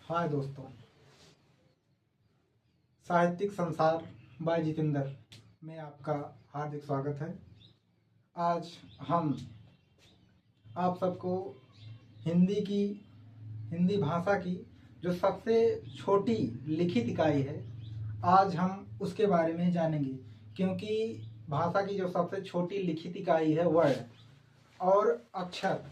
हाय दोस्तों, साहित्यिक संसार बाय जितेंद्र में आपका हार्दिक स्वागत है। आज हम आप सबको हिंदी भाषा की जो सबसे छोटी लिखित इकाई है, आज हम उसके बारे में जानेंगे। क्योंकि भाषा की जो सबसे छोटी लिखित इकाई है वर्ड और अक्षर,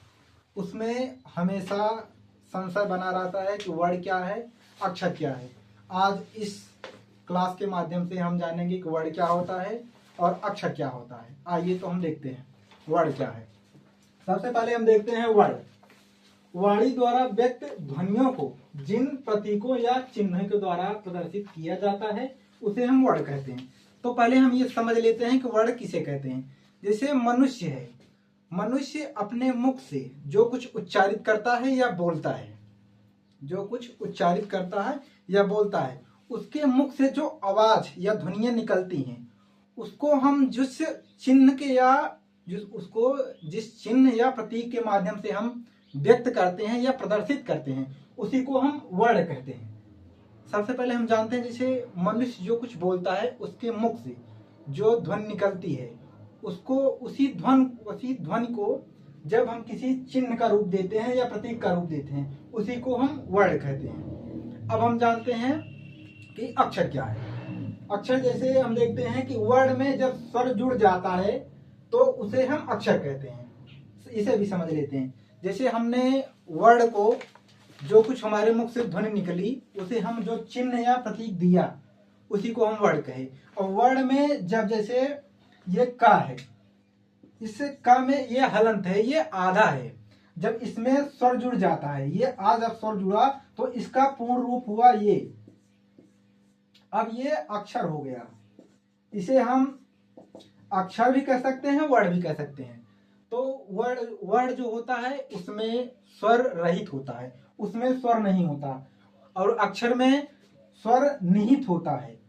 उसमें हमेशा संशय बना रहता है कि वर्ड क्या है, अक्षर क्या है। आज इस क्लास के माध्यम से हम जानेंगे कि वर्ड क्या होता है और अक्षर क्या होता है। आइए तो हम देखते हैं वर्ड क्या है। सबसे पहले हम देखते हैं वर्ड। वाणी द्वारा व्यक्त ध्वनियों को जिन प्रतीकों या चिन्ह के द्वारा प्रदर्शित किया जाता है उसे हम वर्ड कहते हैं। तो पहले हम ये समझ लेते हैं कि वर्ड किसे कहते हैं। जैसे मनुष्य है, मनुष्य अपने मुख से जो कुछ उच्चारित करता है या बोलता है, उसके मुख से जो आवाज या ध्वनियां निकलती हैं, उसको हम जिस चिन्ह या प्रतीक के माध्यम से हम व्यक्त करते हैं या प्रदर्शित करते हैं, उसी को हम वर्ड कहते हैं। सबसे पहले हम जानते हैं, जैसे मनुष्य जो कुछ बोलता है, उसके मुख से जो ध्वनि निकलती है, उसको उसी ध्वनि को जब हम किसी चिन्ह का रूप देते हैं या प्रतीक का रूप देते हैं, उसी को हम वर्ड कहते हैं। अब हम जानते हैं कि अक्षर क्या है। अक्षर जैसे हम देखते हैं कि वर्ड में जब स्वर जुड़ जाता है तो उसे हम अक्षर कहते हैं। इसे भी समझ लेते हैं। जैसे हमने वर्ड को, जो कुछ हमारे मुख से ध्वनि निकली, उसे हम जो चिन्ह या प्रतीक दिया, उसी को हम वर्ड कहे। और वर्ड में जब जैसे ये का है, इस का में ये हलंत है, ये आधा है। जब इसमें स्वर जुड़ जाता है, ये आ जब स्वर जुड़ा तो इसका पूर्ण रूप हुआ ये। अब ये अक्षर हो गया। इसे हम अक्षर भी कह सकते हैं, वर्ड भी कह सकते हैं। तो वर्ड जो होता है उसमें स्वर रहित होता है, उसमें स्वर नहीं होता। और अक्षर में स्वर निहित होता है,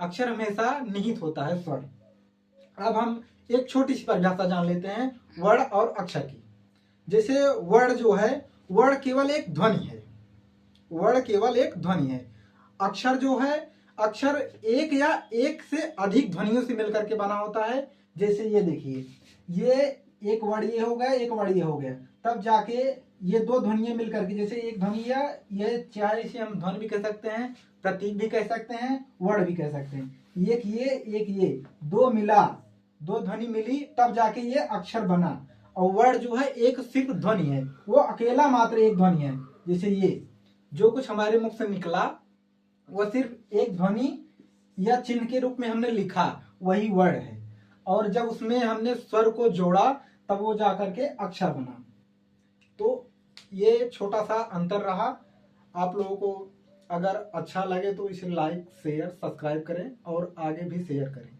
अक्षर हमेशा निहित होता है स्वर। अब हम एक छोटी सी परिभाषा जान लेते हैं वर्ड और अक्षर की। जैसे वर्ड जो है, वर्ड केवल एक ध्वनि है। अक्षर जो है, अक्षर एक या एक से अधिक ध्वनियों से मिलकर के बना होता है। जैसे ये देखिए, ये एक वर्ड ये हो गया, एक वर्ड ये हो गया, तब जाके ये दो ध्वनियां मिलकर के, जैसे एक ध्वनि या ये, चाहे इसे हम ध्वनि भी कह सकते हैं, प्रतीक भी कह सकते हैं, वर्ड भी कह सकते हैं। एक ये दो ध्वनि मिली, तब जाके ये अक्षर बना। और वर्ड जो है एक सिर्फ ध्वनि है, वो अकेला मात्र एक ध्वनि है। जैसे ये जो कुछ हमारे मुख से निकला, वो सिर्फ एक ध्वनि या चिन्ह के रूप में हमने लिखा, वही वर्ड है। और जब उसमें हमने स्वर को जोड़ा, तब वो जाकर के अक्षर बना। तो ये छोटा सा अंतर रहा। आप लोगों को अगर अच्छा लगे तो इसे लाइक, शेयर, सब्सक्राइब करें और आगे भी शेयर करें।